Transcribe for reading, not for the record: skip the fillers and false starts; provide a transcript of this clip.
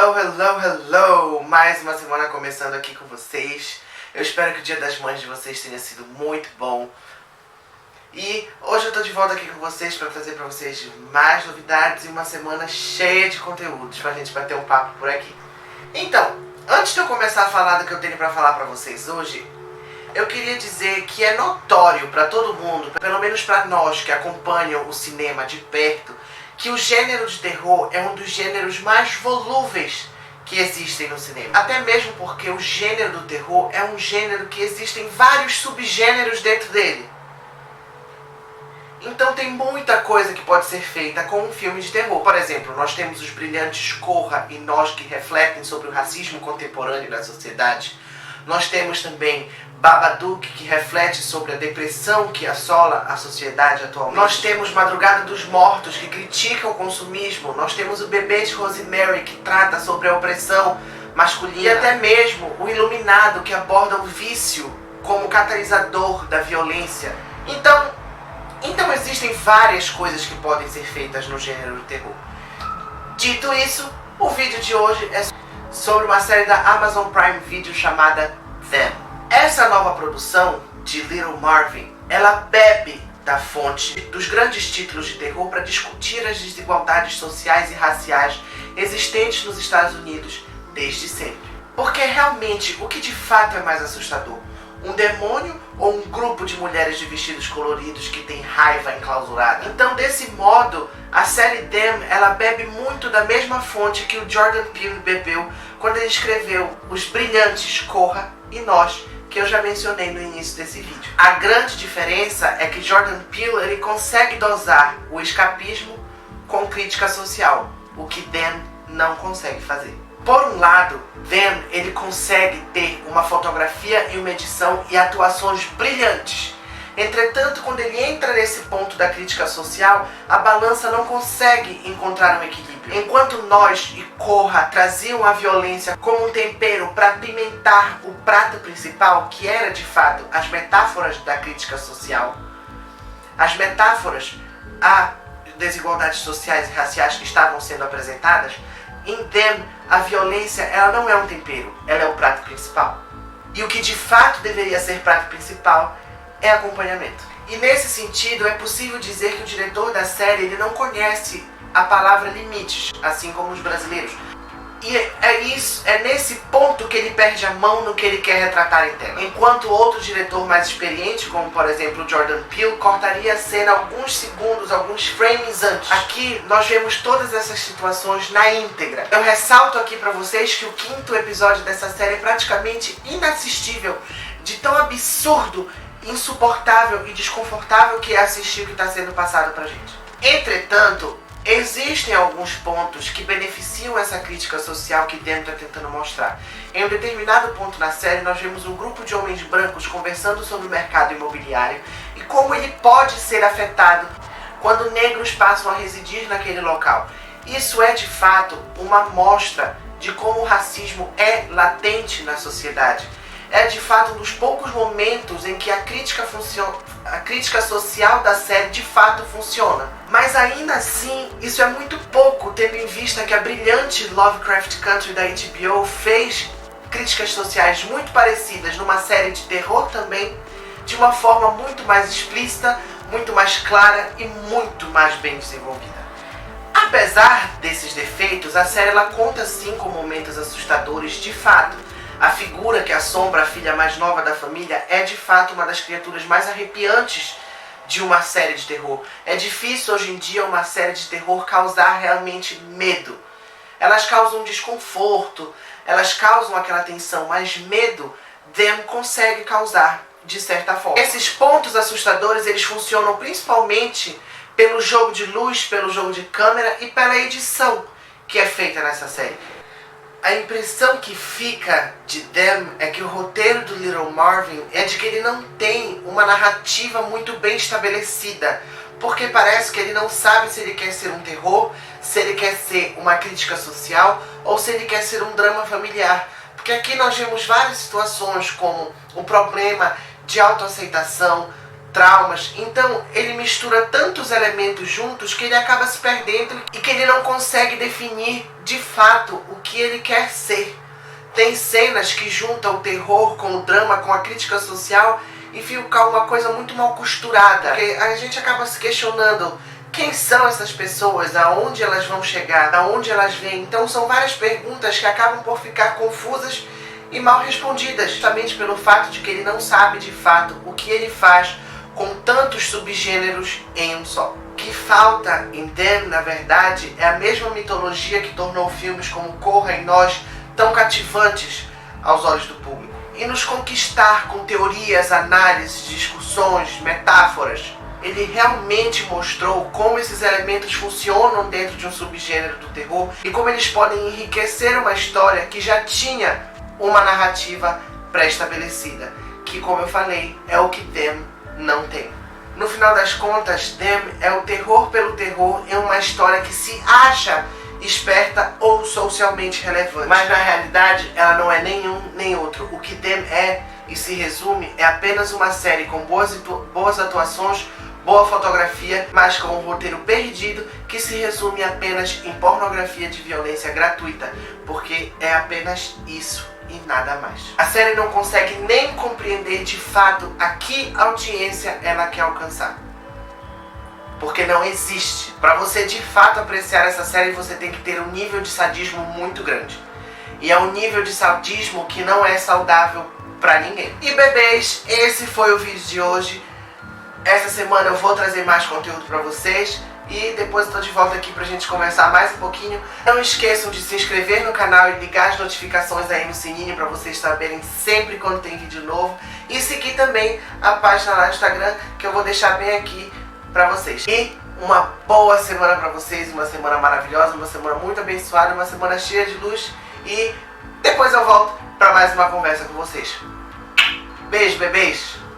Hello, hello, hello! Mais uma semana começando aqui com vocês. Eu espero que o Dia das Mães de vocês tenha sido muito bom. E hoje eu tô de volta aqui com vocês para trazer para vocês mais novidades e uma semana cheia de conteúdos pra gente bater um papo por aqui. Então, antes de eu começar a falar do que eu tenho para falar para vocês hoje, eu queria dizer que é notório para todo mundo, pelo menos para nós que acompanham o cinema de perto, que o gênero de terror é um dos gêneros mais volúveis que existem no cinema. Até mesmo porque o gênero do terror é um gênero que existem vários subgêneros dentro dele. Então tem muita coisa que pode ser feita com um filme de terror. Por exemplo, nós temos os brilhantes Corra e Nós, que refletem sobre o racismo contemporâneo da sociedade. Nós temos também Babadook, que reflete sobre a depressão que assola a sociedade atualmente. Nós temos Madrugada dos Mortos, que critica o consumismo. Nós temos o Bebê de Rosemary, que trata sobre a opressão masculina. E até mesmo o Iluminado, que aborda o vício como catalisador da violência. Então existem várias coisas que podem ser feitas no gênero do terror. Dito isso, o vídeo de hoje é sobre uma série da Amazon Prime Video chamada Them. Essa nova produção de Little Marvin, ela bebe da fonte dos grandes títulos de terror para discutir as desigualdades sociais e raciais existentes nos Estados Unidos desde sempre. Porque realmente, o que de fato é mais assustador? Um demônio ou um grupo de mulheres de vestidos coloridos que tem raiva enclausurada? Então, desse modo, a série Them, ela bebe muito da mesma fonte que o Jordan Peele bebeu quando ele escreveu os brilhantes Corra e Nós, que eu já mencionei no início desse vídeo. A grande diferença é que Jordan Peele ele consegue dosar o escapismo com crítica social, o que Them não consegue fazer. Por um lado, Them ele consegue ter uma fotografia e uma edição e atuações brilhantes. Entretanto, quando ele entra nesse ponto da crítica social, a balança não consegue encontrar um equilíbrio. Enquanto Nós e Corra traziam a violência como um tempero para apimentar o prato principal, que era de fato as metáforas da crítica social, as metáforas a desigualdades sociais e raciais que estavam sendo apresentadas, em Them a violência ela não é um tempero, ela é o prato principal. E o que de fato deveria ser prato principal é acompanhamento. E nesse sentido é possível dizer que o diretor da série ele não conhece a palavra limites, assim como os brasileiros. E é nesse ponto que ele perde a mão no que ele quer retratar em tela. Enquanto outro diretor mais experiente, como por exemplo o Jordan Peele, cortaria a cena alguns segundos, alguns frames antes. Aqui nós vemos todas essas situações na íntegra. Eu ressalto aqui pra vocês que o 5º episódio dessa série é praticamente inassistível, de tão absurdo, insuportável e desconfortável que é assistir o que está sendo passado pra gente. Entretanto, existem alguns pontos que beneficiam essa crítica social que Them está tentando mostrar. Em um determinado ponto na série, nós vemos um grupo de homens brancos conversando sobre o mercado imobiliário e como ele pode ser afetado quando negros passam a residir naquele local. Isso é de fato uma mostra de como o racismo é latente na sociedade. É de fato um dos poucos momentos em que a crítica social da série de fato funciona. Mas ainda assim, isso é muito pouco, tendo em vista que a brilhante Lovecraft Country da HBO fez críticas sociais muito parecidas numa série de terror também, de uma forma muito mais explícita, muito mais clara e muito mais bem desenvolvida. Apesar desses defeitos, a série ela conta sim com momentos assustadores de fato. A figura que assombra a filha mais nova da família é de fato uma das criaturas mais arrepiantes de uma série de terror. É difícil hoje em dia uma série de terror causar realmente medo. Elas causam desconforto, elas causam aquela tensão, mas medo Them consegue causar de certa forma. Esses pontos assustadores eles funcionam principalmente pelo jogo de luz, pelo jogo de câmera e pela edição que é feita nessa série. A impressão que fica de Them é que o roteiro do Little Marvin é de que ele não tem uma narrativa muito bem estabelecida, porque parece que ele não sabe se ele quer ser um terror, se ele quer ser uma crítica social ou se ele quer ser um drama familiar. Porque aqui nós vemos várias situações como o problema de autoaceitação, traumas. Então ele mistura tantos elementos juntos que ele acaba se perdendo e que ele não consegue definir de fato o que ele quer ser. Tem cenas que juntam o terror com o drama, com a crítica social e fica uma coisa muito mal costurada. Porque a gente acaba se questionando quem são essas pessoas, aonde elas vão chegar, aonde elas vêm. Então são várias perguntas que acabam por ficar confusas e mal respondidas, justamente pelo fato de que ele não sabe de fato o que ele faz com tantos subgêneros em um só. O que falta em Them, na verdade, é a mesma mitologia que tornou filmes como Corra e Nós tão cativantes aos olhos do público. E nos conquistar com teorias, análises, discussões, metáforas. Ele realmente mostrou como esses elementos funcionam dentro de um subgênero do terror e como eles podem enriquecer uma história que já tinha uma narrativa pré-estabelecida, que, como eu falei, é o que Them não tem. No final das contas, Them é o terror pelo terror em uma história que se acha esperta ou socialmente relevante, mas na realidade ela não é nenhum nem outro. O que Them é e se resume é apenas uma série com boas atuações, boa fotografia, mas com um roteiro perdido que se resume apenas em pornografia de violência gratuita, porque é apenas isso e nada mais. A série não consegue nem compreender de fato a que audiência ela quer alcançar, porque não existe. Para você de fato apreciar essa série, você tem que ter um nível de sadismo muito grande, e é um nível de sadismo que não é saudável para ninguém. E bebês, esse foi o vídeo de hoje. Essa semana eu vou trazer mais conteúdo para vocês e depois eu tô de volta aqui pra gente conversar mais um pouquinho. Não esqueçam de se inscrever no canal e ligar as notificações aí no sininho para vocês saberem sempre quando tem vídeo novo. E seguir também a página lá no Instagram, que eu vou deixar bem aqui pra vocês. E uma boa semana pra vocês, uma semana maravilhosa, uma semana muito abençoada, uma semana cheia de luz. E depois eu volto pra mais uma conversa com vocês. Beijo, bebês!